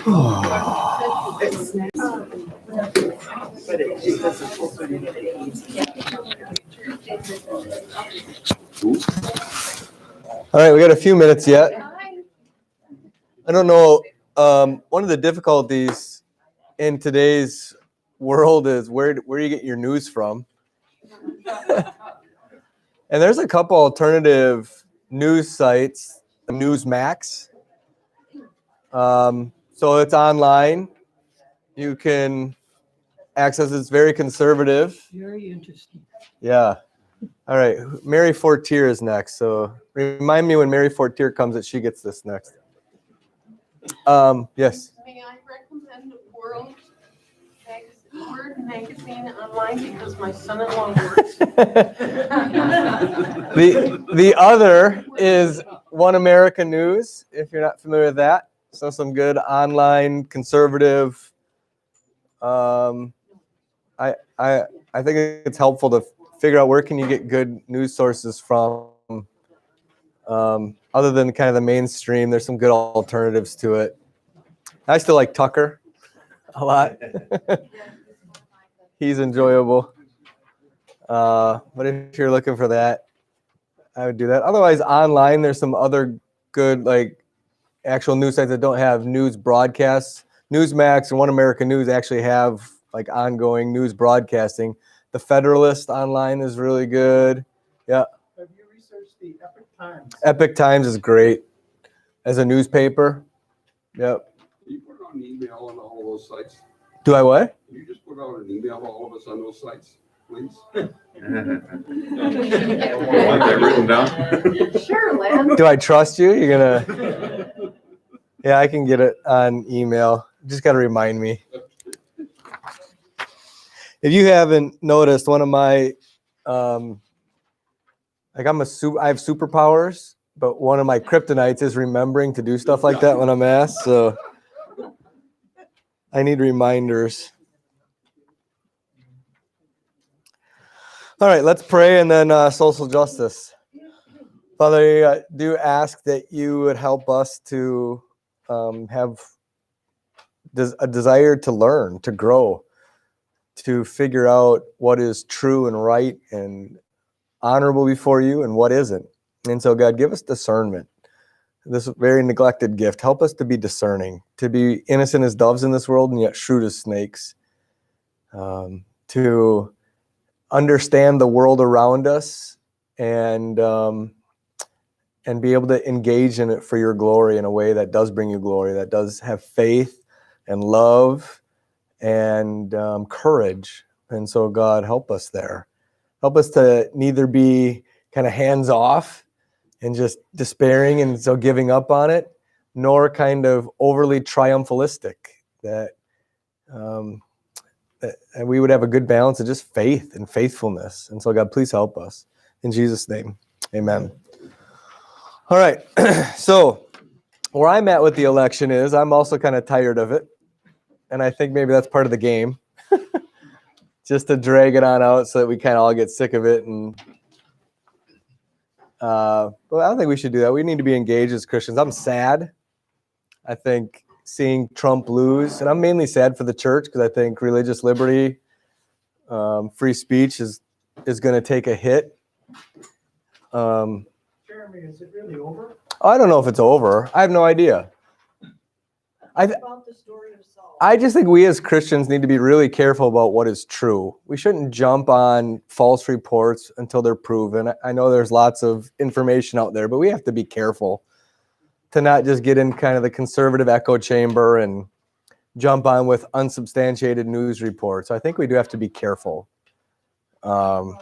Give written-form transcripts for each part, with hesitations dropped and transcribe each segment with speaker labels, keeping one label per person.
Speaker 1: All right, we got a few minutes yet. I don't know. One of the difficulties in today's world is where you get your news from. And there's a couple alternative news sites, Newsmax. So it's online. You can access it. It's very conservative.
Speaker 2: Very interesting.
Speaker 1: Yeah. All right. Mary Fortier is next. So remind me when Mary Fortier comes that she gets this next. Yes.
Speaker 3: May I recommend Word magazine online because my son-in-law works.
Speaker 1: The other is One America News, if you're not familiar with that. So some good online conservative. I think it's helpful to figure out where can you get good news sources from. Other than kind of the mainstream, there's some good alternatives to it. I still like Tucker a lot. He's enjoyable. But if you're looking for that, I would do that. Otherwise, online, there's some other good, like, actual news sites that don't have news broadcasts. Newsmax and One America News actually have, like, ongoing news broadcasting. The Federalist online is really good. Yeah.
Speaker 2: Have you researched the Epic Times?
Speaker 1: Epic Times is great as a newspaper. Yep.
Speaker 4: Can you put out an email on all those sites?
Speaker 1: Do I what?
Speaker 4: Can you just put out an email to all of us on those sites, please?
Speaker 5: Want that written down?
Speaker 3: Sure, Len.
Speaker 1: Do I trust you? You're gonna. Yeah, I can get it on email. Just got to remind me. If you haven't noticed, one of my, I have superpowers, but one of my kryptonites is remembering to do stuff like that when I'm asked. So I need reminders. All right, let's pray and then social justice. Father, I do ask that you would help us to have a desire to learn, to grow, to figure out what is true and right and honorable before you and what isn't. And so, God, give us discernment, this very neglected gift. Help us to be discerning, to be innocent as doves in this world and yet shrewd as snakes, to understand the world around us and be able to engage in it for your glory in a way that does bring you glory, that does have faith and love and courage. And so, God, help us there. Help us to neither be kind of hands off and just despairing and so giving up on it, nor kind of overly triumphalistic, that we would have a good balance of just faith and faithfulness. And so, God, please help us. In Jesus' name, amen. All right. So where I'm at with the election is I'm also kind of tired of it. And I think maybe that's part of the game. Just to drag it on out so that we kind of all get sick of it. And well, I don't think we should do that. We need to be engaged as Christians. I'm sad. I think seeing Trump lose, and I'm mainly sad for the church because I think religious liberty, free speech is going to take a hit.
Speaker 2: Jeremy, is it really over?
Speaker 1: I don't know if it's over. I have no idea.
Speaker 2: About the story of Saul.
Speaker 1: I just think we as Christians need to be really careful about what is true. We shouldn't jump on false reports until they're proven. I know there's lots of information out there, but we have to be careful to not just get in kind of the conservative echo chamber and jump on with unsubstantiated news reports. I think we do have to be careful. So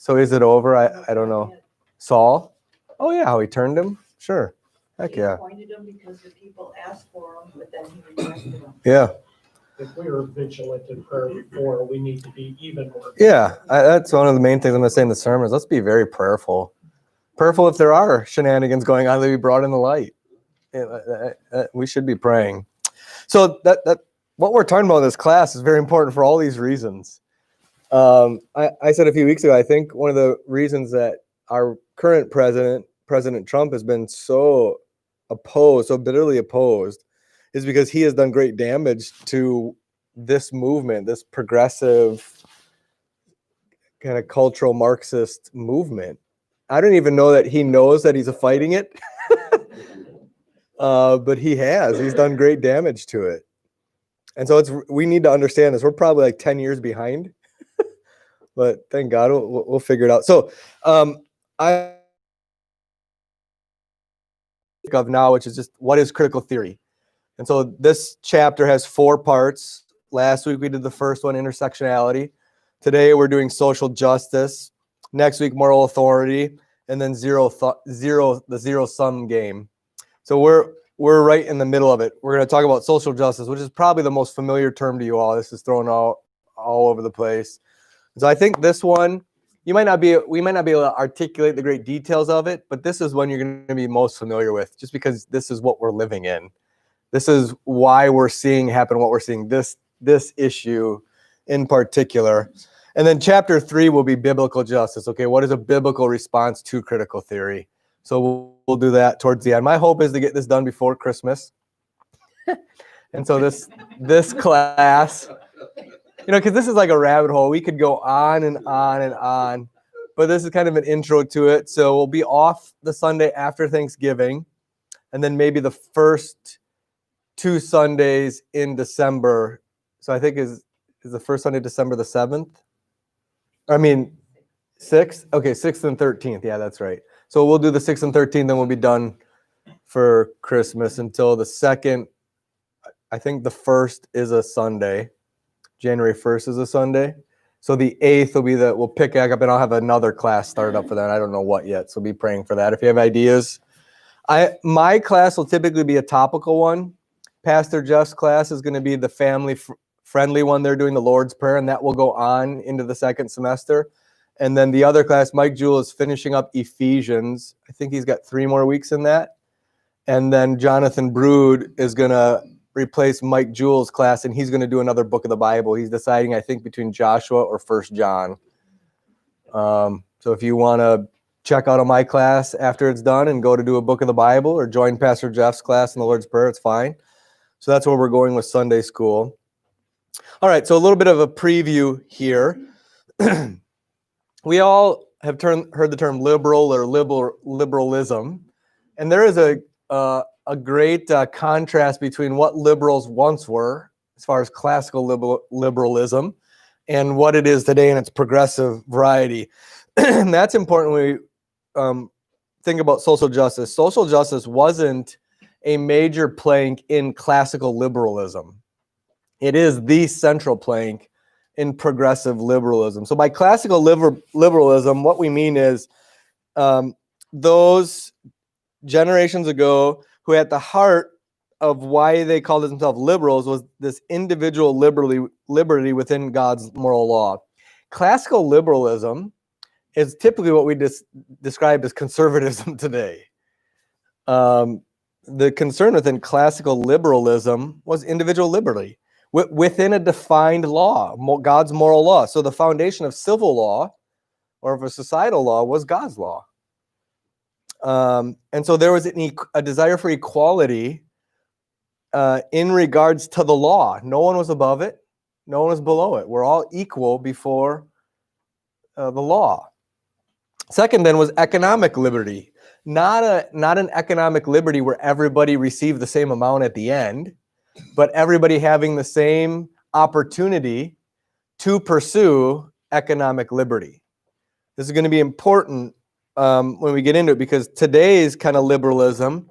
Speaker 1: is it over? I don't know. Saul? Oh, yeah, how he turned him? Sure. Heck yeah.
Speaker 6: He appointed him because the people asked for him, but then he rejected them.
Speaker 1: Yeah.
Speaker 2: If we were vigilant in prayer before, we need to be even more.
Speaker 1: Yeah, that's one of the main things I'm going to say in the sermon is let's be very prayerful. Prayerful if there are shenanigans going on that be brought in the light. We should be praying. So that what we're talking about in this class is very important for all these reasons. I said a few weeks ago, I think one of the reasons that our current President Trump, has been so opposed, so bitterly opposed, is because he has done great damage to this movement, this progressive kind of cultural Marxist movement. I don't even know that he knows that he's fighting it, but he's done great damage to it. And so we need to understand this. We're probably like 10 years behind, but thank God we'll figure it out. So I of now, which is just what is critical theory. And so this chapter has 4 parts. Last week we did the first one, intersectionality. Today we're doing social justice. Next week, moral authority, and then the zero sum game. So we're right in the middle of it. We're going to talk about social justice, which is probably the most familiar term to you all. This is thrown out all over the place. So I think this one, we might not be able to articulate the great details of it, but this is one you're going to be most familiar with, just because this is what we're living in. This is why we're seeing happen what we're seeing, this issue in particular. And then chapter 3 will be biblical justice. Okay, what is a biblical response to critical theory? So we'll do that towards the end. My hope is to get this done before Christmas. And so this class, because this is like a rabbit hole. We could go on and on and on, but this is kind of an intro to it. So we'll be off the Sunday after Thanksgiving, and then maybe the first 2 Sundays in December. So I think is the first Sunday December the 7th? I mean 6th? Okay, 6th and 13th. Yeah, that's right. So we'll do the 6th and 13th, then we'll be done for Christmas until the 2nd. I think the 1st is a Sunday. January 1st is a Sunday. So the 8th will be we'll pick back up, and I'll have another class started up for that. I don't know what yet, so be praying for that. If you have ideas. My class will typically be a topical one. Pastor Jeff's class is going to be the family-friendly one. They're doing the Lord's Prayer, and that will go on into the 2nd semester. And then the other class, Mike Jewell is finishing up Ephesians. I think he's got 3 more weeks in that. And then Jonathan Brood is going to replace Mike Jewell's class, and he's going to do another book of the Bible. He's deciding, I think, between Joshua or 1 John. So if you want to check out my class after it's done and go to do a book of the Bible, or join Pastor Jeff's class in the Lord's Prayer, it's fine. So that's where we're going with Sunday school. All right, so a little bit of a preview here. We all have heard the term liberal or liberalism, and there is a great contrast between what liberals once were, as far as classical liberalism, and what it is today in its progressive variety. And that's important when we think about social justice. Social justice wasn't a major plank in classical liberalism. It is the central plank in progressive liberalism. So by classical liberalism, what we mean is those generations ago who at the heart of why they called themselves liberals was this individual liberty within God's moral law. Classical liberalism is typically what we describe as conservatism today. The concern within classical liberalism was individual liberty within a defined law, God's moral law. So the foundation of civil law or of a societal law was God's law. And so there was a desire for equality in regards to the law. No one was above it. No one was below it. We're all equal before the law. Second, then, was economic liberty. Not an economic liberty where everybody received the same amount at the end, but everybody having the same opportunity to pursue economic liberty. This is going to be important when we get into it, because today's kind of liberalism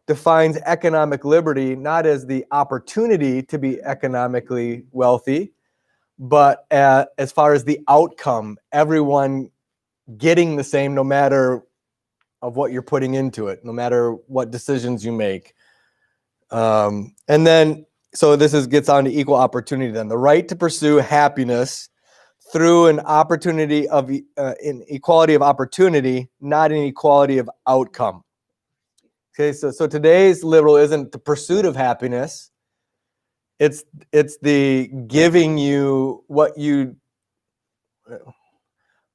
Speaker 1: defines economic liberty not as the opportunity to be economically wealthy, but as far as the outcome, everyone getting the same no matter of what you're putting into it, no matter what decisions you make. And then, so this gets on to equal opportunity then. The right to pursue happiness through an opportunity of an equality of opportunity, not an equality of outcome. Okay, so today's liberal isn't the pursuit of happiness. It's the giving you what you.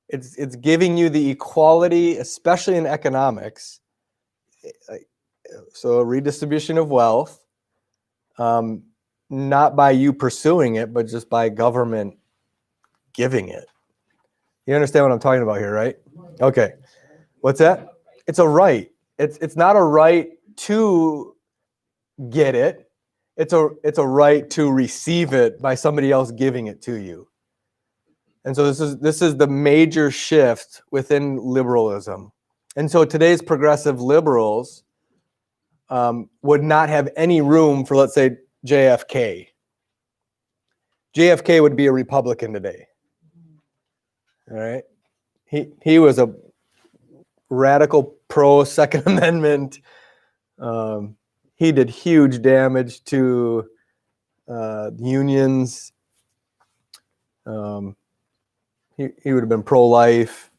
Speaker 1: It's giving you the equality, especially in economics. So a redistribution of wealth, not by you pursuing it, but just by government giving it. You understand what I'm talking about here, right? Okay. What's that? It's a right. It's not a right to get it. It's a right to receive it by somebody else giving it to you. And so this is the major shift within liberalism. And so today's progressive liberals would not have any room for, let's say, JFK. JFK would be a Republican today. All right. He was a radical pro Second Amendment. He did huge damage to unions. He would have been pro-life.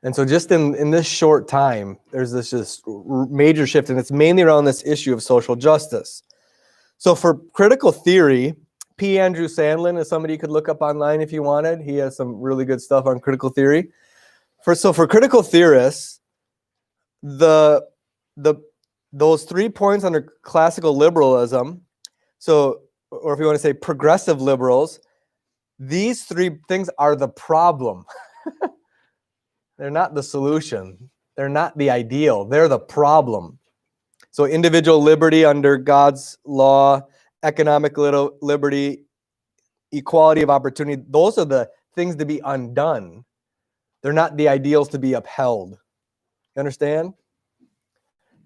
Speaker 1: And so just in this short time, there's this just major shift, and it's mainly around this issue of social justice. So for critical theory, P. Andrew Sandlin is somebody you could look up online if you wanted. He has some really good stuff on critical theory. For critical theorists, those 3 points under classical liberalism, or if you want to say progressive liberals, these 3 things are the problem. They're not the solution. They're not the ideal. They're the problem. So individual liberty under God's law, economic liberty, equality of opportunity, those are the things to be undone. They're not the ideals to be upheld. You understand?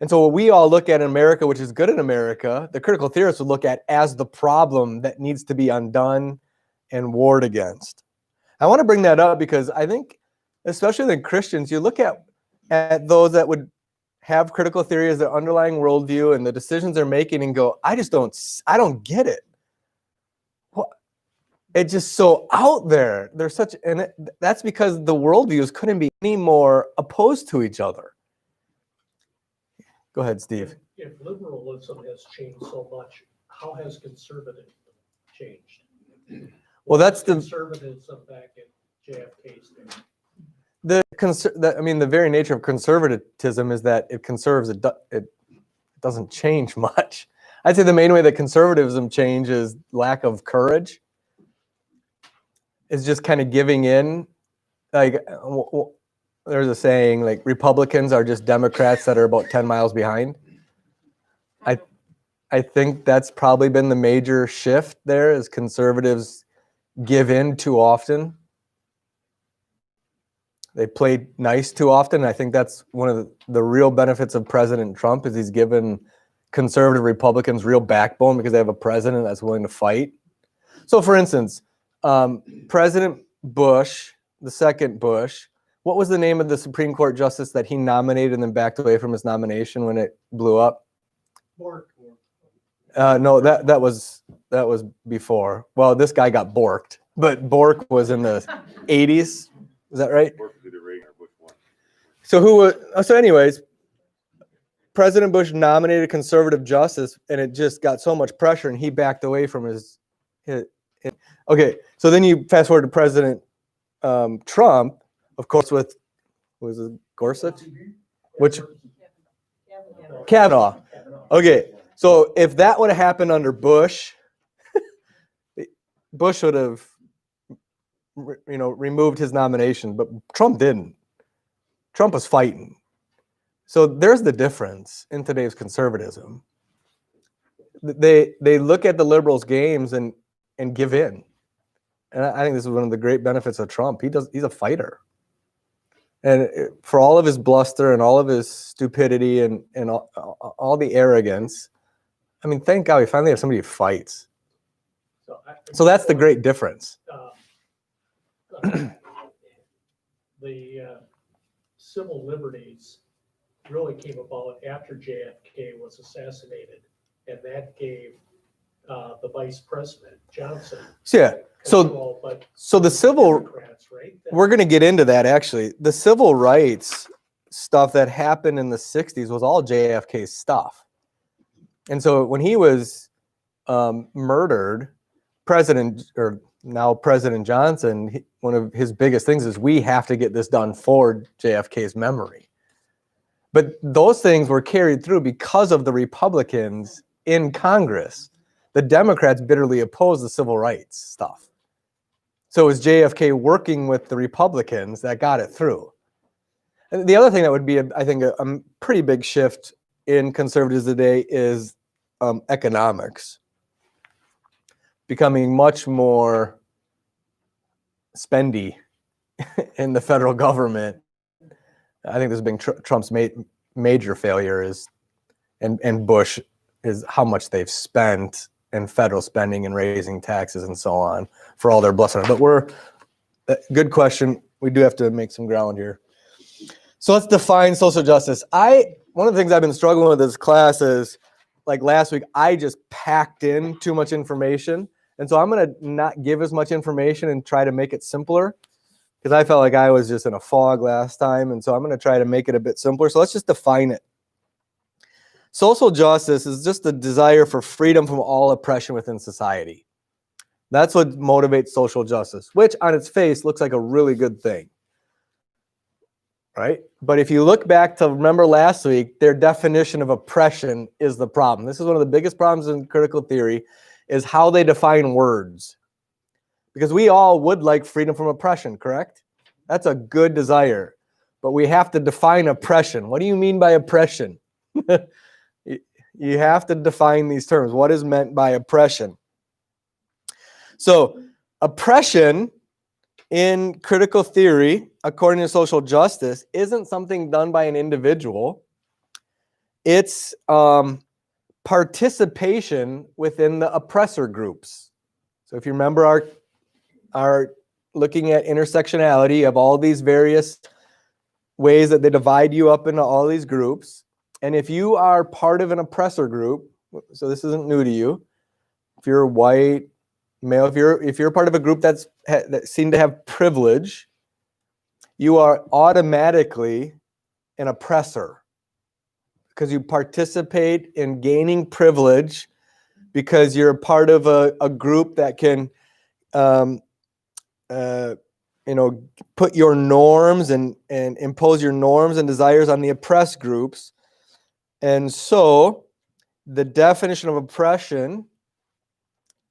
Speaker 1: And so what we all look at in America, which is good in America, the critical theorists would look at as the problem that needs to be undone and warred against. I want to bring that up because I think, especially the Christians, you look at those that would have critical theory as their underlying worldview and the decisions they're making and go, I don't get it. It's just so out there. That's because the worldviews couldn't be any more opposed to each other. Go ahead, Steve.
Speaker 2: If liberalism has changed so much, how has conservatism changed?
Speaker 1: Well, that's the
Speaker 2: conservatism back in JFK's day.
Speaker 1: The very nature of conservatism is that it conserves. It doesn't change much. I'd say the main way that conservatism changes is lack of courage. It's just kind of giving in. Like there's a saying, like Republicans are just Democrats that are about 10 miles behind. I think that's probably been the major shift there, is conservatives give in too often. They play nice too often. I think that's one of the real benefits of President Trump, is he's given conservative Republicans real backbone because they have a president that's willing to fight. So for instance, President Bush, the second Bush, what was the name of the Supreme Court justice that he nominated and then backed away from his nomination when it blew up?
Speaker 2: Bork.
Speaker 1: No, that was before. Well, this guy got borked, but Bork was in the 80s. Is that right? So anyways, President Bush nominated a conservative justice, and it just got so much pressure, and he backed away from his. Okay, so then you fast forward to President Trump, of course, with, was it Gorsuch? Which? Kavanaugh. Okay, so if that would have happened under Bush, Bush would have, removed his nomination, but Trump didn't. Trump was fighting. So there's the difference in today's conservatism. They look at the liberals' games and give in. And I think this is one of the great benefits of Trump. He's a fighter. And for all of his bluster and all of his stupidity and all the arrogance, I mean, thank God we finally have somebody who fights. So that's the great difference.
Speaker 2: The civil liberties really came about after JFK was assassinated, and that gave the vice president, Johnson, control.
Speaker 1: So the civil,
Speaker 2: Democrats, right?
Speaker 1: we're going to get into that actually. The civil rights stuff that happened in the 60s was all JFK's stuff. And so when he was murdered, now President Johnson, one of his biggest things is we have to get this done for JFK's memory. But those things were carried through because of the Republicans in Congress. The Democrats bitterly oppose the civil rights stuff. So it was JFK working with the Republicans that got it through. And the other thing that would be, I think, a pretty big shift in conservatives today is economics. Becoming much more spendy in the federal government. I think this has been Trump's major failure is, and Bush, is how much they've spent in federal spending and raising taxes and so on for all their blessings. But good question. We do have to make some ground here. So let's define social justice. One of the things I've been struggling with this class is, like last week, I just packed in too much information. And so I'm going to not give as much information and try to make it simpler, because I felt like I was just in a fog last time. And so I'm going to try to make it a bit simpler. So let's just define it. Social justice is just a desire for freedom from all oppression within society. That's what motivates social justice, which on its face looks like a really good thing, right? But if you look back to, remember last week, their definition of oppression is the problem. This is one of the biggest problems in critical theory, is how they define words. Because we all would like freedom from oppression, correct? That's a good desire. But we have to define oppression. What do you mean by oppression? You have to define these terms. What is meant by oppression? So, oppression in critical theory, according to social justice, isn't something done by an individual. It's participation within the oppressor groups. So if you remember our looking at intersectionality of all these various ways that they divide you up into all these groups, and if you are part of an oppressor group, so this isn't new to you, if you're white, male, if you're part of a group that seem to have privilege, you are automatically an oppressor, because you participate in gaining privilege because you're a part of a group that can put your norms and impose your norms and desires on the oppressed groups. And so the definition of oppression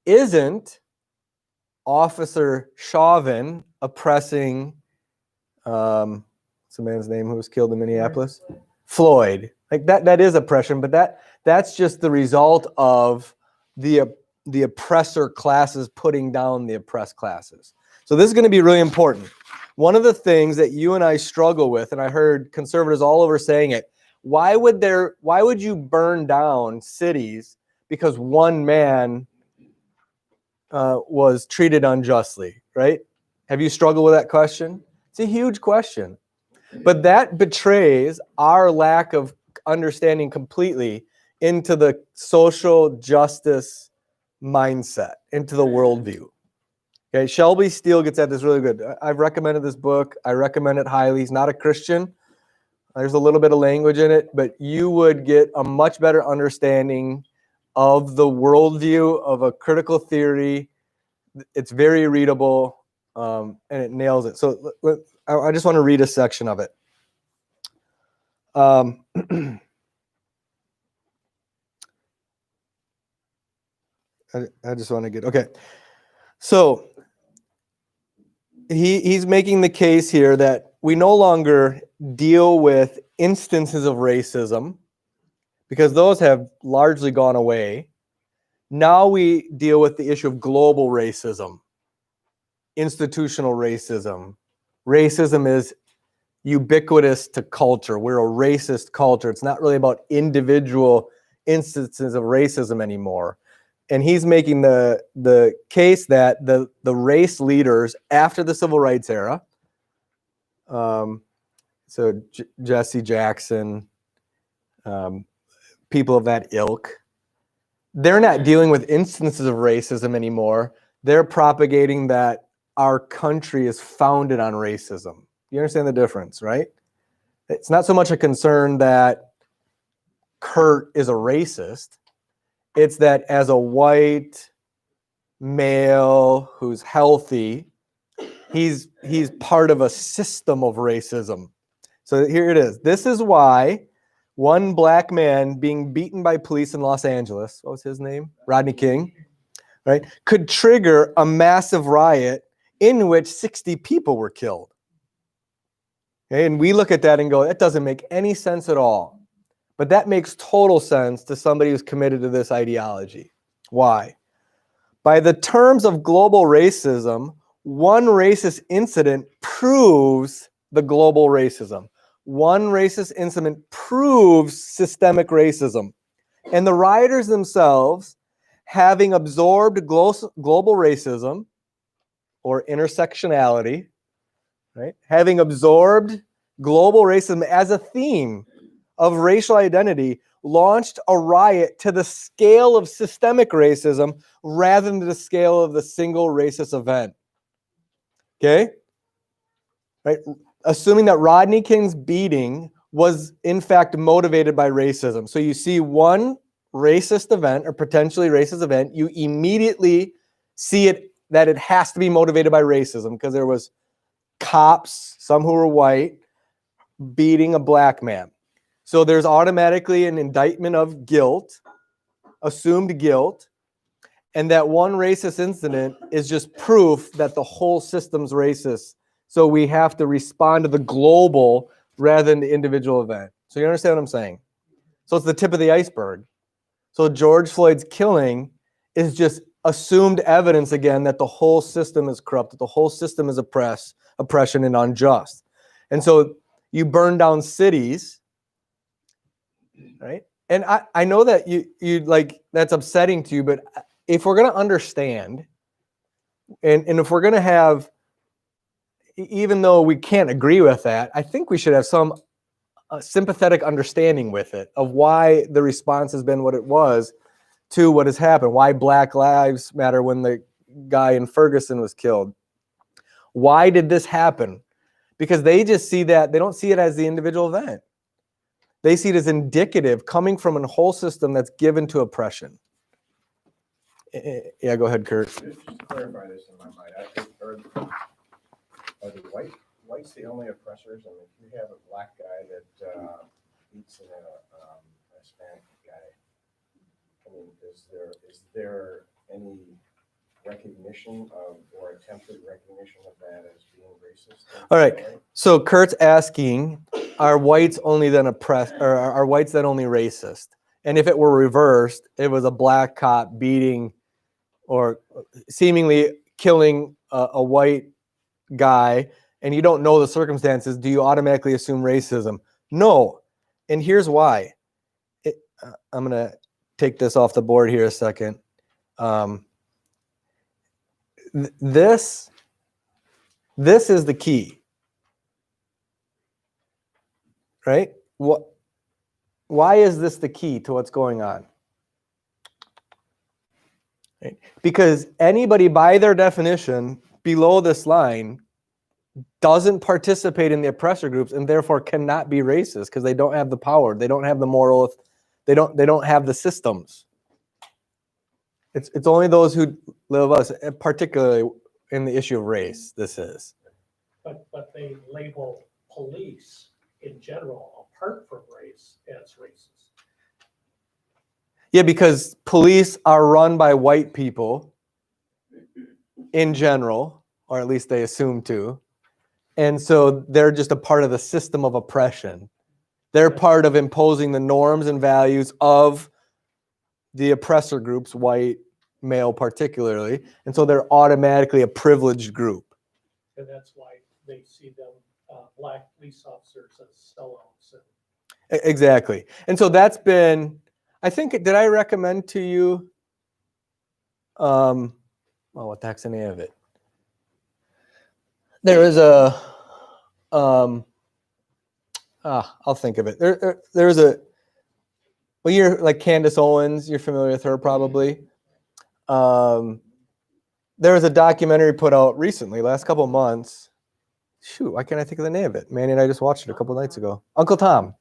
Speaker 1: isn't Officer Chauvin oppressing what's the man's name who was killed in Minneapolis? Floyd. Like that is oppression, but that's just the result of the oppressor classes putting down the oppressed classes. So this is going to be really important. One of the things that you and I struggle with, and I heard conservatives all over saying it, why would you burn down cities because one man was treated unjustly, right? Have you struggled with that question? It's a huge question. But that betrays our lack of understanding completely into the social justice mindset, into the worldview. Okay, Shelby Steele gets at this really good. I've recommended this book. I recommend it highly. He's not a Christian. There's a little bit of language in it, but you would get a much better understanding of the worldview of a critical theory. It's very readable, and it nails it. So I just want to read a section of it. I just want to get, okay. So he's making the case here that we no longer deal with instances of racism because those have largely gone away. Now we deal with the issue of global racism, institutional racism. Racism is ubiquitous to culture. We're a racist culture. It's not really about individual instances of racism anymore. And he's making the case that the race leaders after the civil rights era, so Jesse Jackson, people of that ilk, they're not dealing with instances of racism anymore. They're propagating that our country is founded on racism. You understand the difference, right? It's not so much a concern that Kurt is a racist. It's that as a white male who's healthy, he's part of a system of racism. So here it is. This is why one black man being beaten by police in Los Angeles, what was his name? Rodney King, right? Could trigger a massive riot in which 60 people were killed. Okay, and we look at that and go, that doesn't make any sense at all. But that makes total sense to somebody who's committed to this ideology. Why? By the terms of global racism, one racist incident proves the global racism. One racist incident proves systemic racism. And the rioters themselves, having absorbed global racism or intersectionality, right? Having absorbed global racism as a theme of racial identity, launched a riot to the scale of systemic racism rather than the scale of the single racist event. Okay? Right? Assuming that Rodney King's beating was in fact motivated by racism. So you see one racist event or potentially racist event, you immediately see it that it has to be motivated by racism because there was cops, some who were white, beating a black man. So there's automatically an indictment of guilt, assumed guilt, and that one racist incident is just proof that the whole system's racist. So we have to respond to the global rather than the individual event. So you understand what I'm saying? So it's the tip of the iceberg. So George Floyd's killing is just assumed evidence again that the whole system is corrupt, that the whole system is oppression and unjust. And so you burn down cities, right? And I know that you like that's upsetting to you, but if we're going to understand, and if we're going to have, even though we can't agree with that, I think we should have some sympathetic understanding with it of why the response has been what it was to what has happened, why Black Lives Matter when the guy in Ferguson was killed. Why did this happen? Because they just see that, they don't see it as the individual event. They see it as indicative coming from a whole system that's given to oppression. Yeah, go ahead, Kurt.
Speaker 7: Just to clarify this in my mind, I think are the whites the only oppressors? I mean, if you have a black guy that beats a Hispanic guy, I mean, is there any recognition of or attempted recognition of that as being racist?
Speaker 1: All right. So Kurt's asking, are whites only then oppressed, or are whites then only racist? And if it were reversed, it was a black cop beating or seemingly killing a white guy, and you don't know the circumstances, do you automatically assume racism? No. And here's why. I'm going to take this off the board here a second. This is the key, right? Why is this the key to what's going on? Right? Because anybody, by their definition, below this line doesn't participate in the oppressor groups and therefore cannot be racist because they don't have the power, they don't have the moral, they don't have the systems. It's only those who live us, particularly in the issue of race. This is.
Speaker 2: But they label police in general, apart from race, as racist.
Speaker 1: Yeah, because police are run by white people in general, or at least they assume to. And so they're just a part of the system of oppression. They're part of imposing the norms and values of the oppressor groups, white, male particularly. And so they're automatically a privileged group.
Speaker 2: And that's why they see them, black police officers, as sellouts.
Speaker 1: Exactly. And so that's been, I think, did I recommend to you, what the heck's the name of it? There is a, I'll think of it. There's a, well, you're like Candace Owens, you're familiar with her probably. There was a documentary put out recently, last couple of months. Shoot, why can't I think of the name of it? Manny and I just watched it a couple of nights ago. Uncle Tom.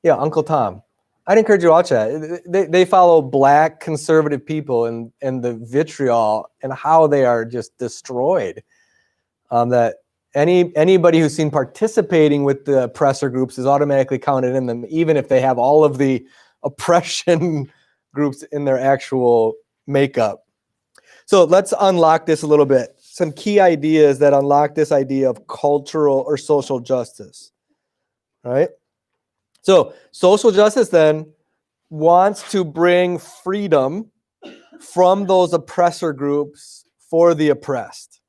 Speaker 1: Yeah, Uncle Tom. I'd encourage you to watch that. They follow Black conservative people and the vitriol and how they are just destroyed. And Anybody who's seen participating with the oppressor groups is automatically counted in them, even if they have all of the oppression groups in their actual makeup. So let's unlock this a little bit. Some key ideas that unlock this idea of cultural or social justice. All right. So social justice then wants to bring freedom from those oppressor groups for the oppressed.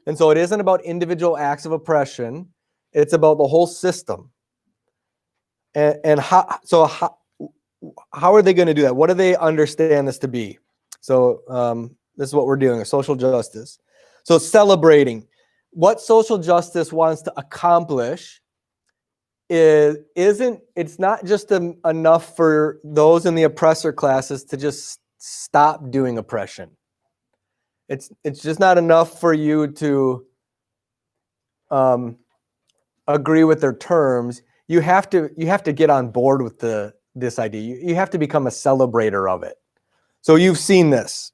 Speaker 1: And so it isn't about individual acts of oppression. It's about the whole system. And how are they going to do that? What do they understand this to be? So this is what we're dealing with, social justice. So celebrating. What social justice wants to accomplish it's not just enough for those in the oppressor classes to just stop doing oppression. It's just not enough for you to agree with their terms. You have to get on board with this idea. You have to become a celebrator of it. So you've seen this.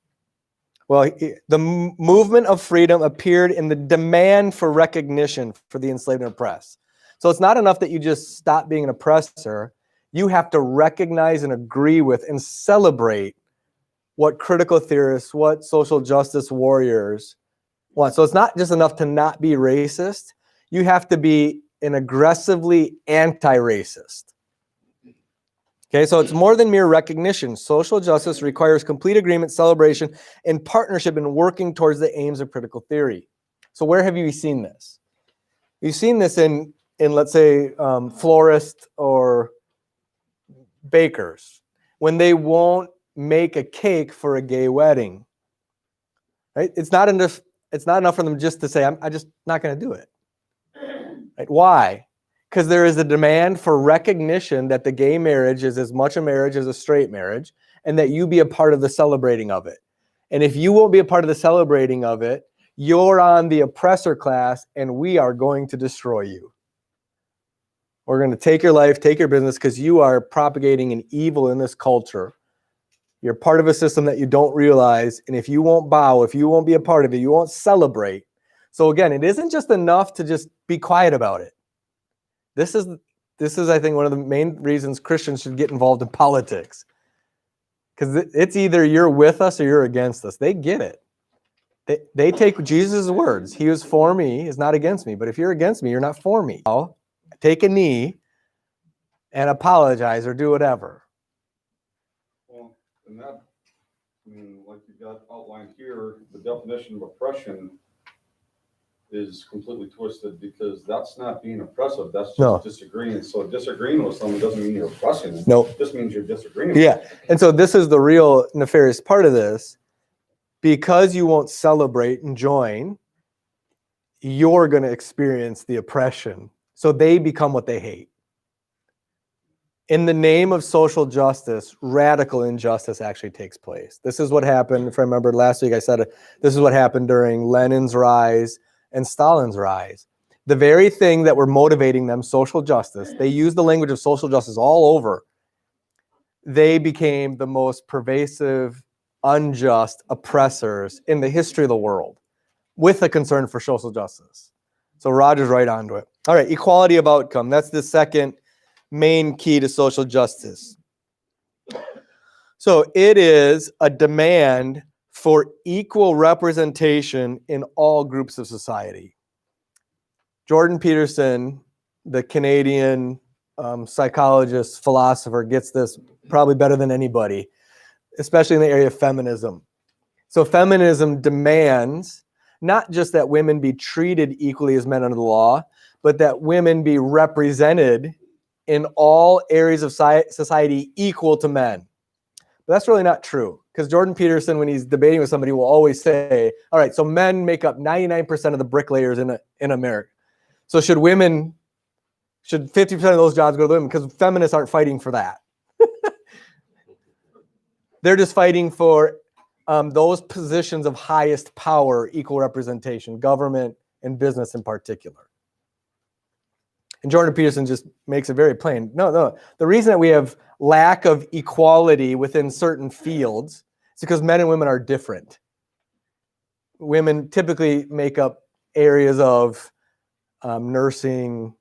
Speaker 1: Well, the movement of freedom appeared in the demand for recognition for the enslaved and oppressed. So it's not enough that you just stop being an oppressor. You have to recognize and agree with and celebrate what critical theorists, what social justice warriors want. So it's not just enough to not be racist. You have to be an aggressively anti-racist. Okay, so it's more than mere recognition. Social justice requires complete agreement, celebration, and partnership in working towards the aims of critical theory. So where have you seen this? You've seen this in let's say, florists or bakers, when they won't make a cake for a gay wedding. Right? It's not enough for them just to say, I'm just not going to do it. Right? Why? Because there is a demand for recognition that the gay marriage is as much a marriage as a straight marriage, and that you be a part of the celebrating of it. And if you won't be a part of the celebrating of it, you're on the oppressor class, and we are going to destroy you. We're going to take your life, take your business, because you are propagating an evil in this culture. You're part of a system that you don't realize, and if you won't bow, if you won't be a part of it, you won't celebrate. So again, it isn't just enough to just be quiet about it. This is, I think, one of the main reasons Christians should get involved in politics. Because it's either you're with us or you're against us. They get it. They take Jesus' words. He who's for me is not against me. But if you're against me, you're not for me. Take a knee and apologize or do whatever.
Speaker 4: Well, and that, like you got outlined here, the definition of oppression is completely twisted, because that's not being oppressive, that's just disagreeing. So disagreeing with someone doesn't mean you're oppressing them.
Speaker 1: Nope.
Speaker 4: It just means you're disagreeing.
Speaker 1: Yeah, and so this is the real nefarious part of this. Because you won't celebrate and join, you're going to experience the oppression. So they become what they hate. In the name of social justice, radical injustice actually takes place. This is what happened, if I remember last week I said it, this is what happened during Lenin's rise and Stalin's rise. The very thing that were motivating them, social justice, they used the language of social justice all over. They became the most pervasive, unjust oppressors in the history of the world, with a concern for social justice. So Roger's right onto it. All right, equality of outcome. That's the second main key to social justice. So it is a demand for equal representation in all groups of society. Jordan Peterson, the Canadian psychologist, philosopher, gets this probably better than anybody, especially in the area of feminism. So feminism demands not just that women be treated equally as men under the law, but that women be represented in all areas of society equal to men. But that's really not true, because Jordan Peterson, when he's debating with somebody, will always say, all right, so men make up 99% of the bricklayers in America. So should 50% of those jobs go to women? Because feminists aren't fighting for that. They're just fighting for those positions of highest power, equal representation, government and business in particular. And Jordan Peterson just makes it very plain. No. The reason that we have lack of equality within certain fields is because men and women are different. Women typically make up areas of nursing,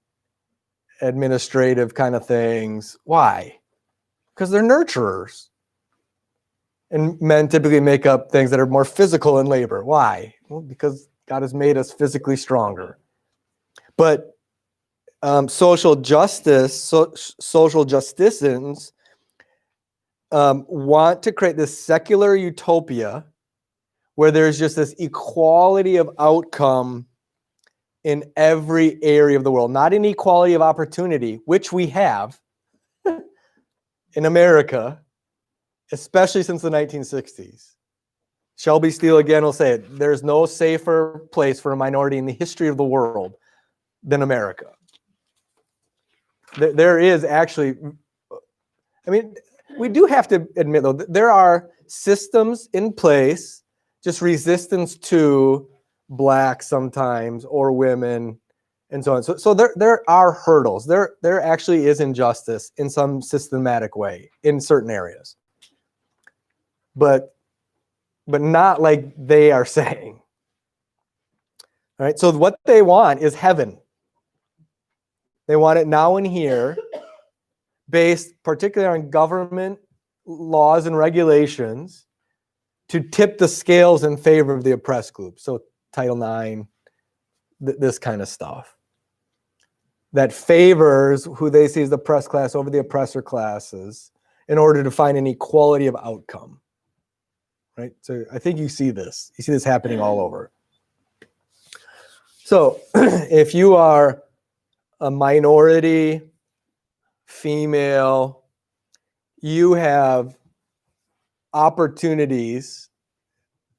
Speaker 1: administrative kind of things. Why? Because they're nurturers. And men typically make up things that are more physical in labor. Why? Well, because God has made us physically stronger. But social justicians want to create this secular utopia where there's just this equality of outcome in every area of the world, not an equality of opportunity, which we have in America, especially since the 1960s. Shelby Steele again will say it, there's no safer place for a minority in the history of the world than America. There is actually, I mean, we do have to admit though, there are systems in place, just resistance to Black sometimes or women and so on. So there are hurdles. There actually is injustice in some systematic way in certain areas. But not like they are saying. All right, so what they want is heaven. They want it now and here, based particularly on government laws and regulations to tip the scales in favor of the oppressed group. So Title IX, this kind of stuff. That favors who they see as the oppressed class over the oppressor classes in order to find an equality of outcome. Right? So I think you see this. You see this happening all over. So if you are a minority, female, you have opportunities.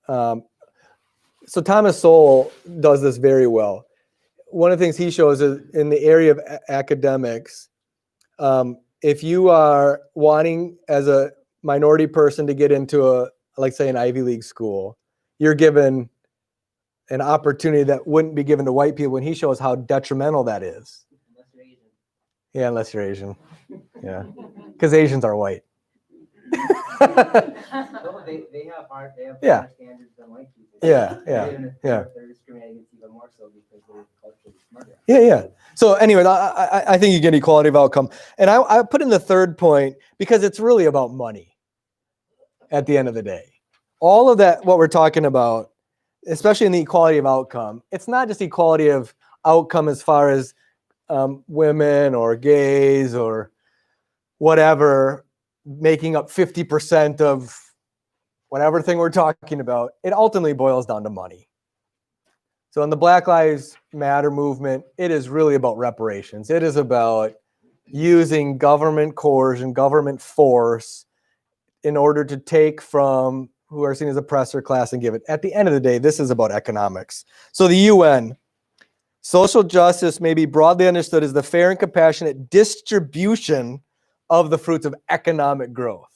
Speaker 1: So Thomas Sowell does this very well. One of the things he shows is in the area of academics, if you are wanting as a minority person to get into a, like say an Ivy League school, you're given an opportunity that wouldn't be given to white people, and he shows how detrimental that is.
Speaker 8: Unless you're Asian.
Speaker 1: Yeah, unless you're Asian. Yeah, because Asians are white.
Speaker 8: No, they have higher standards than white people.
Speaker 1: Yeah.
Speaker 8: Even if they're discriminated against even more so because they're culturally smarter.
Speaker 1: Yeah. So anyway, I think you get equality of outcome. And I put in the third point because it's really about money at the end of the day. All of that, what we're talking about, especially in the equality of outcome, it's not just equality of outcome as far as women or gays or whatever making up 50% of whatever thing we're talking about. It ultimately boils down to money. So in the Black Lives Matter movement, it is really about reparations. It is about using government coercion, government force in order to take from who are seen as oppressor class and give it. At the end of the day, this is about economics. So the UN, social justice may be broadly understood as the fair and compassionate distribution of the fruits of economic growth.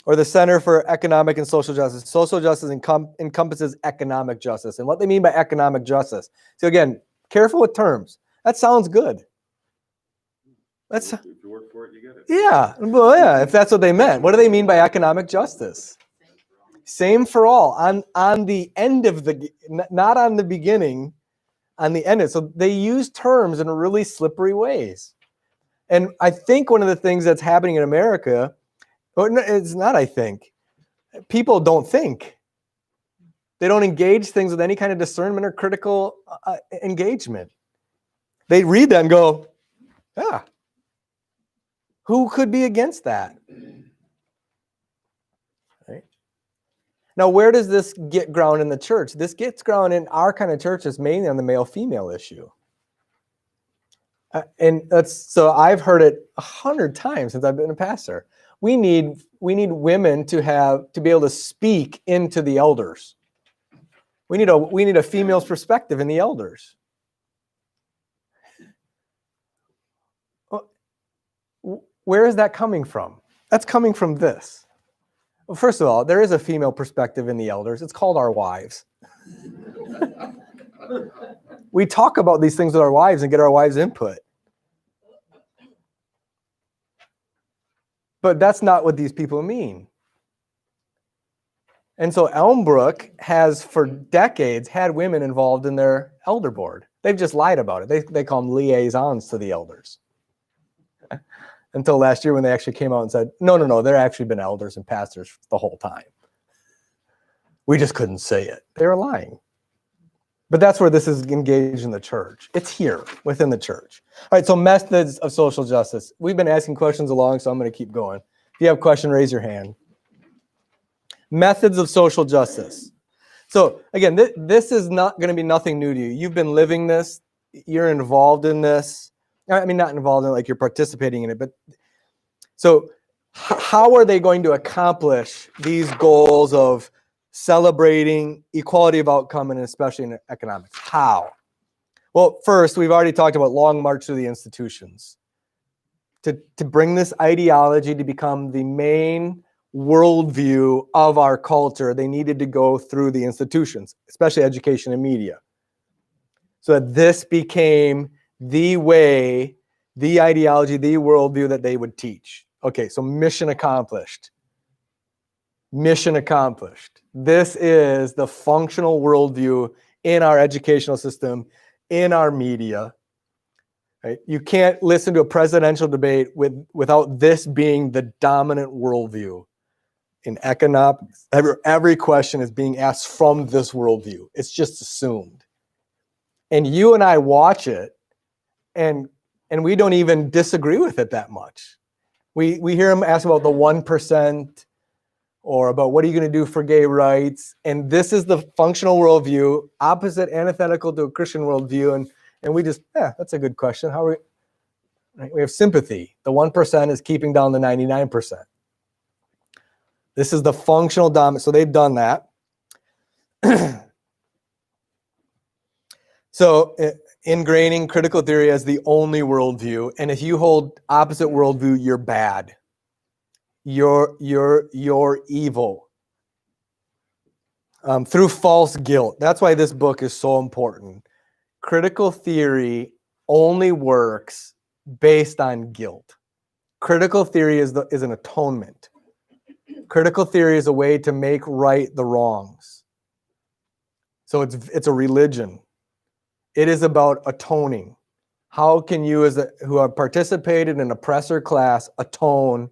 Speaker 1: Or the Center for Economic and Social Justice. Social justice encompasses economic justice. And what they mean by economic justice. So again, careful with terms. That sounds good. If
Speaker 5: you work for it, you get it.
Speaker 1: Yeah, well, yeah, if that's what they meant. What do they mean by economic justice? Same for all. On the end of the, not on the beginning, on the end. So they use terms in really slippery ways. And I think one of the things that's happening in America, it's not, I think. People don't think. They don't engage things with any kind of discernment or critical engagement. They read that and go, yeah, who could be against that? Right? Now, where does this get ground in the church? This gets ground in our kind of churches, mainly on the male-female issue. And so I've heard it 100 times since I've been a pastor. We need women to be able to speak into the elders. We need a female's perspective in the elders. Where is that coming from? That's coming from this. Well, first of all, there is a female perspective in the elders. It's called our wives. We talk about these things with our wives and get our wives' input. But that's not what these people mean. And so Elmbrook has for decades had women involved in their elder board. They've just lied about it. They call them liaisons to the elders. Until last year when they actually came out and said, no, they're actually been elders and pastors the whole time. We just couldn't say it. They were lying. But that's where this is engaged in the church. It's here within the church. All right, so methods of social justice. We've been asking questions along, so I'm going to keep going. If you have a question, raise your hand. Methods of social justice. So again, this is not going to be nothing new to you. You've been living this. You're involved in this. I mean, not involved in it like you're participating in it, but so how are they going to accomplish these goals of celebrating equality of outcome and especially in economics? How? Well, first, we've already talked about long march through the institutions. To bring this ideology to become the main worldview of our culture, they needed to go through the institutions, especially education and media. So that this became the way, the ideology, the worldview that they would teach. Okay, so mission accomplished. Mission accomplished. This is the functional worldview in our educational system, in our media. Right? You can't listen to a presidential debate without this being the dominant worldview. In economics, every question is being asked from this worldview. It's just assumed. And you and I watch it, and we don't even disagree with it that much. We hear them ask about the 1%, or about what are you going to do for gay rights, and this is the functional worldview, opposite, antithetical to a Christian worldview, and we just, that's a good question. How are we? Right? We have sympathy. The 1% is keeping down the 99%. This is the functional dominant. So they've done that. So ingraining critical theory as the only worldview, and if you hold opposite worldview, you're bad. You're evil. Through false guilt. That's why this book is so important. Critical theory only works based on guilt. Critical theory is an atonement. Critical theory is a way to make right the wrongs. So it's a religion. It is about atoning. How can you, who have participated in an oppressor class, atone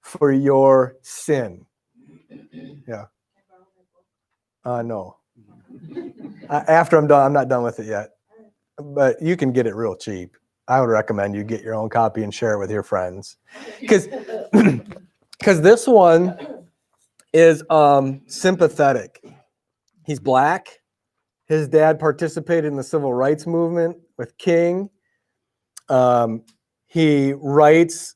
Speaker 1: for your sin? Yeah. No. After I'm done, I'm not done with it yet. But you can get it real cheap. I would recommend you get your own copy and share it with your friends. Because this one is sympathetic. He's black. His dad participated in the civil rights movement with King. He writes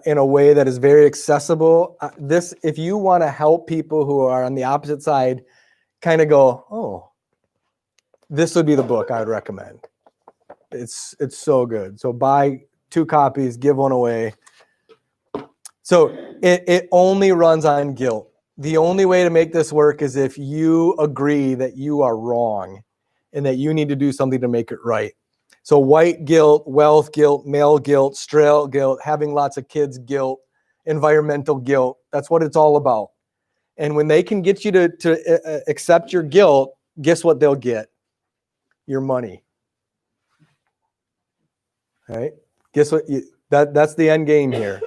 Speaker 1: in a way that is very accessible. If you want to help people who are on the opposite side, kind of go, oh, this would be the book I would recommend. It's so good. So buy 2 copies, give one away. So it only runs on guilt. The only way to make this work is if you agree that you are wrong and that you need to do something to make it right. So white guilt, wealth guilt, male guilt, straight guilt, having lots of kids guilt, environmental guilt. That's what it's all about. And when they can get you to accept your guilt, guess what they'll get? Your money. All right? Guess what? That's the end game here.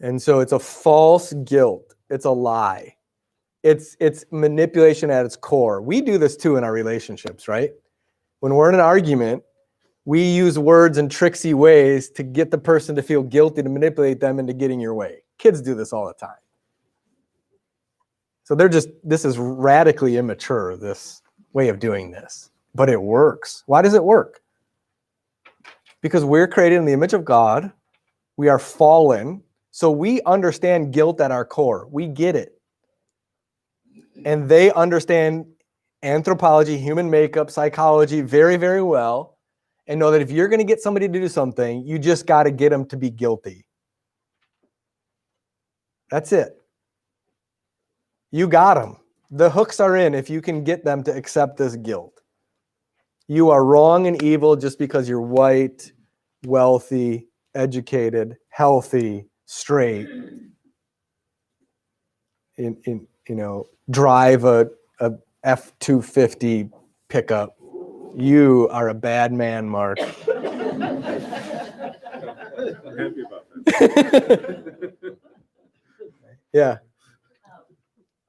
Speaker 1: And so it's a false guilt. It's a lie. It's manipulation at its core. We do this too in our relationships, right? When we're in an argument, we use words in tricksy ways to get the person to feel guilty, to manipulate them into getting your way. Kids do this all the time. So this is radically immature, this way of doing this. But it works. Why does it work? Because we're created in the image of God. We are fallen. So we understand guilt at our core. We get it. And they understand anthropology, human makeup, psychology very, very well, and know that if you're going to get somebody to do something, you just got to get them to be guilty. That's it. You got them. The hooks are in if you can get them to accept this guilt. You are wrong and evil just because you're white, wealthy, educated, healthy, straight, drive a F-250 pickup. You are a bad man, Mark.
Speaker 5: I'm happy about that.
Speaker 1: Yeah.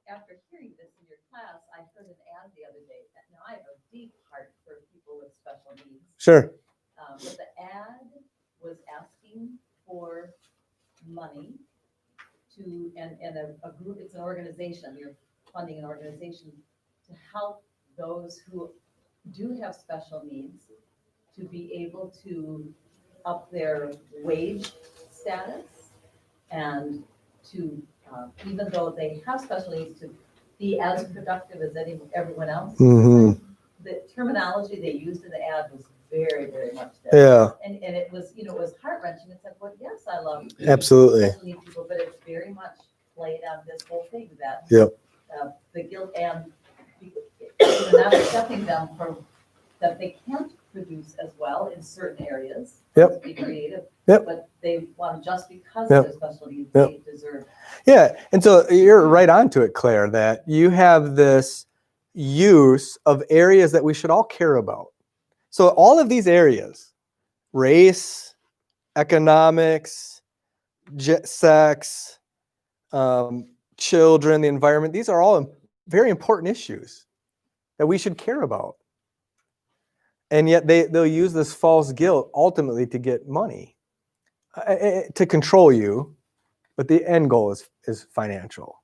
Speaker 9: After hearing this in your class, I heard an ad the other day. Now, I have a deep heart for people with special needs.
Speaker 1: Sure.
Speaker 9: But the ad was asking for money to, and a group, it's an organization, you're funding an organization to help those who do have special needs to be able to up their wage status and to, even though they have special needs, to be as productive as everyone else.
Speaker 1: Mm-hmm.
Speaker 9: The terminology they used in the ad was very, very much that.
Speaker 1: Yeah.
Speaker 9: And it was, it was heart wrenching. It's like, well, yes, I love
Speaker 1: Absolutely.
Speaker 9: special needs people, but it's very much played on this whole thing that
Speaker 1: Yep.
Speaker 9: The guilt and not accepting them for that they can't produce as well in certain areas.
Speaker 1: Yep.
Speaker 9: Be creative.
Speaker 1: Yep.
Speaker 9: But they want just because
Speaker 1: Yep.
Speaker 9: of their special needs,
Speaker 1: Yep.
Speaker 9: they deserve.
Speaker 1: Yeah. And so you're right onto it, Claire, that you have this use of areas that we should all care about. So all of these areas, race, economics, sex, children, the environment, these are all very important issues that we should care about. And yet they'll use this false guilt ultimately to get money, to control you, but the end goal is financial.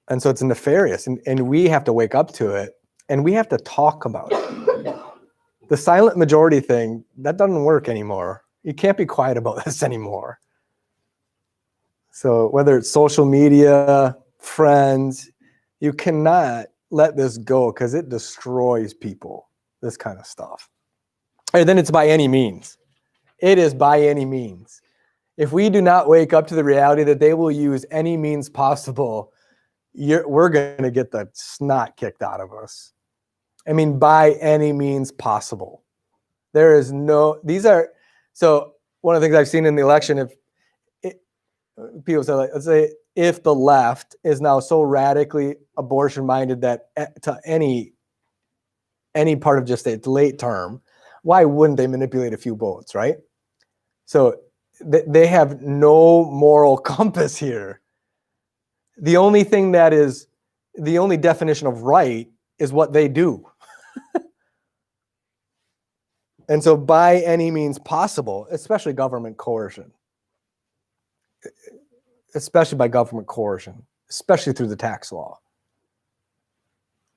Speaker 1: And so it's nefarious, and we have to wake up to it, and we have to talk about it. The silent majority thing, that doesn't work anymore. You can't be quiet about this anymore. So whether it's social media, friends, you cannot let this go because it destroys people, this kind of stuff. And then it's by any means. It is by any means. If we do not wake up to the reality that they will use any means possible, we're going to get the snot kicked out of us. I mean, by any means possible. There is no, so one of the things I've seen in the election, people say, let's say, if the left is now so radically abortion minded that to any part of just its late term, why wouldn't they manipulate a few votes, right? So they have no moral compass here. The only thing that is, the only definition of right is what they do. And so by any means possible, especially government coercion, especially by government coercion, especially through the tax law.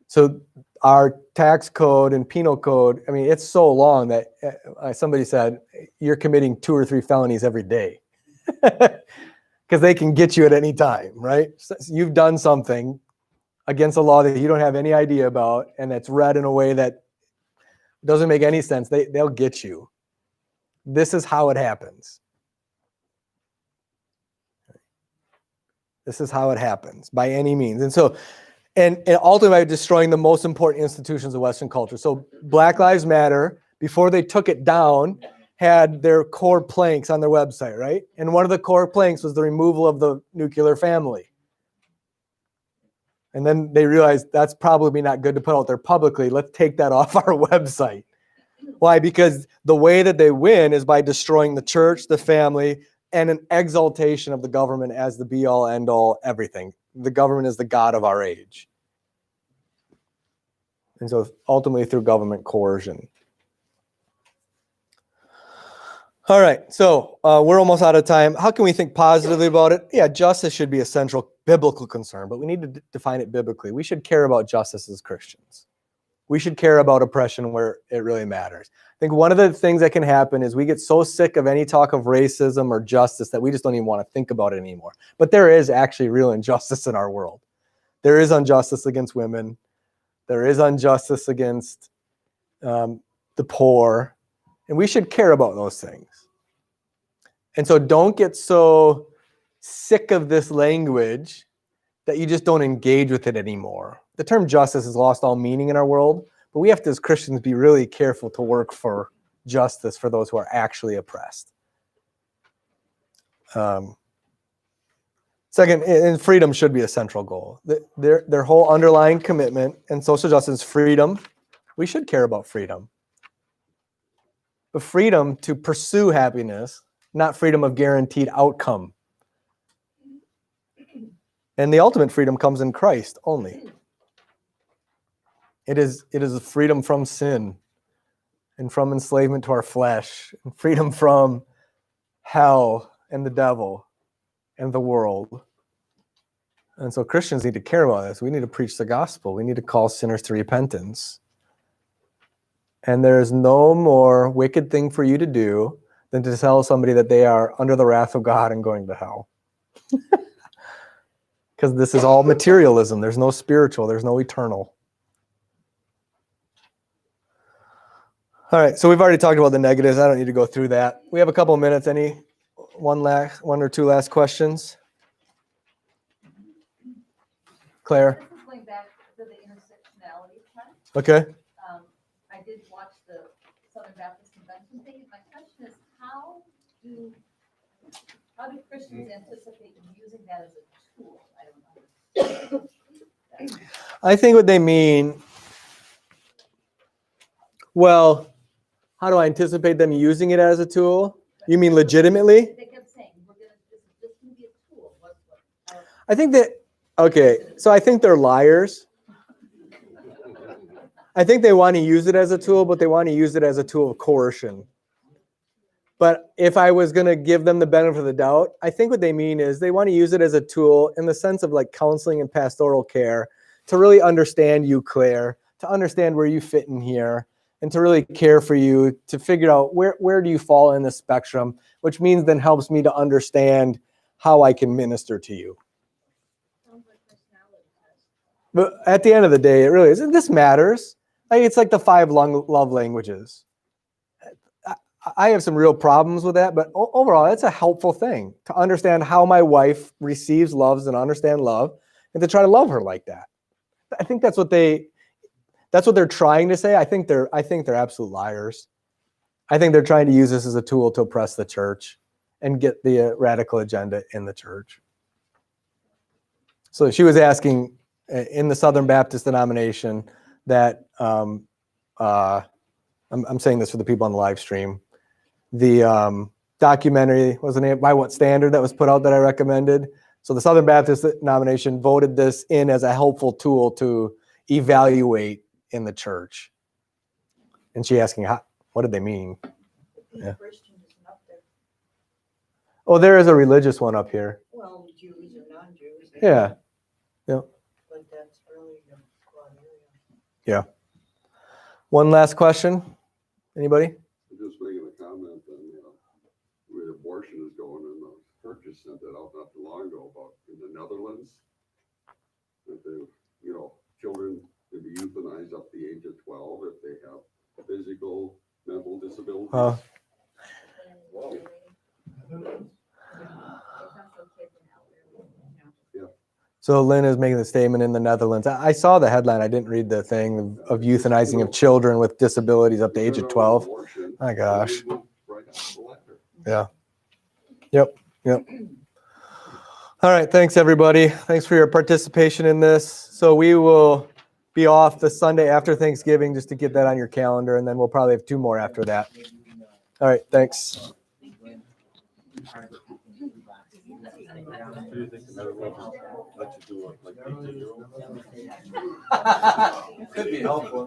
Speaker 1: So our tax code and penal code, I mean, it's so long that somebody said you're committing 2 or 3 felonies every day because they can get you at any time, right? So you've done something against a law that you don't have any idea about, and that's read in a way that doesn't make any sense. They'll get you. This is how it happens. This is how it happens by any means. And so, and ultimately destroying the most important institutions of Western culture. So Black Lives Matter, before they took it down, had their core planks on their website, right? And one of the core planks was the removal of the nuclear family. And then they realized that's probably not good to put out there publicly. Let's take that off our website. Why? Because the way that they win is by destroying the church, the family, and an exaltation of the government as the be-all, end-all, everything. The government is the god of our age. And so ultimately through government coercion. All right, so we're almost out of time. How can we think positively about it? Yeah, justice should be a central biblical concern, but we need to define it biblically. We should care about justice as Christians. We should care about oppression where it really matters. I think one of the things that can happen is we get so sick of any talk of racism or justice that we just don't even want to think about it anymore. But there is actually real injustice in our world. There is injustice against women. There is injustice against the poor. And we should care about those things. And so don't get so sick of this language that you just don't engage with it anymore. The term justice has lost all meaning in our world, but we have to, as Christians, be really careful to work for justice for those who are actually oppressed. So Second, and freedom should be a central goal. Their whole underlying commitment and social justice is freedom. We should care about freedom. But freedom to pursue happiness, not freedom of guaranteed outcome. And the ultimate freedom comes in Christ only. It is a freedom from sin and from enslavement to our flesh, and freedom from hell and the devil and the world. And so Christians need to care about this. We need to preach the gospel. We need to call sinners to repentance. And there is no more wicked thing for you to do than to tell somebody that they are under the wrath of God and going to hell. Because this is all materialism. There's no spiritual. There's no eternal. All right, so we've already talked about the negatives. I don't need to go through that. We have a couple of minutes. Any one or two last questions? Claire?
Speaker 9: This is going back to the intersectionality part.
Speaker 1: Okay.
Speaker 9: I did watch the Southern Baptist Convention thing, and my question is, how do Christians anticipate using that as a tool? I don't know.
Speaker 1: I think what they mean, well, how do I anticipate them using it as a tool? You mean legitimately?
Speaker 9: They kept saying, this is just going to be a tool.
Speaker 1: I think that, okay, so I think they're liars. I think they want to use it as a tool, but they want to use it as a tool of coercion. But if I was going to give them the benefit of the doubt, I think what they mean is they want to use it as a tool in the sense of like counseling and pastoral care to really understand you, Claire, to understand where you fit in here, and to really care for you, to figure out where do you fall in the spectrum, which means then helps me to understand how I can minister to you. But at the end of the day, it really isn't. This matters. Like, it's like the 5 love languages. I have some real problems with that, but overall, it's a helpful thing to understand how my wife receives, loves, and understand love, and to try to love her like that. I think that's what they're trying to say. I think they're absolute liars. I think they're trying to use this as a tool to oppress the church and get the radical agenda in the church. So she was asking in the Southern Baptist denomination that I'm saying this for the people on the live stream. The documentary, what was the name? By What Standard, that was put out that I recommended. So the Southern Baptist denomination voted this in as a helpful tool to evaluate in the church. And she asking, what did they mean? Yeah.
Speaker 6: Christian isn't up there.
Speaker 1: Oh, there is a religious one up here.
Speaker 6: Well, Jews or non-Jews.
Speaker 1: Yeah. Yeah.
Speaker 6: But that's really a broad area.
Speaker 1: Yeah. One last question. Anybody?
Speaker 5: Just making a comment on where abortion is going, and the church just sent that out not too long ago about in the Netherlands that children can be euthanized up to the age of 12 if they have physical, mental disabilities.
Speaker 1: So Lynn is making the statement in the Netherlands. I saw the headline. I didn't read the thing of euthanizing of children with disabilities up to the age of 12. My gosh. Yeah. Yep. All right. Thanks, everybody. Thanks for your participation in this. So we will be off the Sunday after Thanksgiving, just to get that on your calendar, and then we'll probably have 2 more after that. All right. Thanks.
Speaker 5: Do you think the Netherlands let you do it like they do?
Speaker 7: Could be helpful.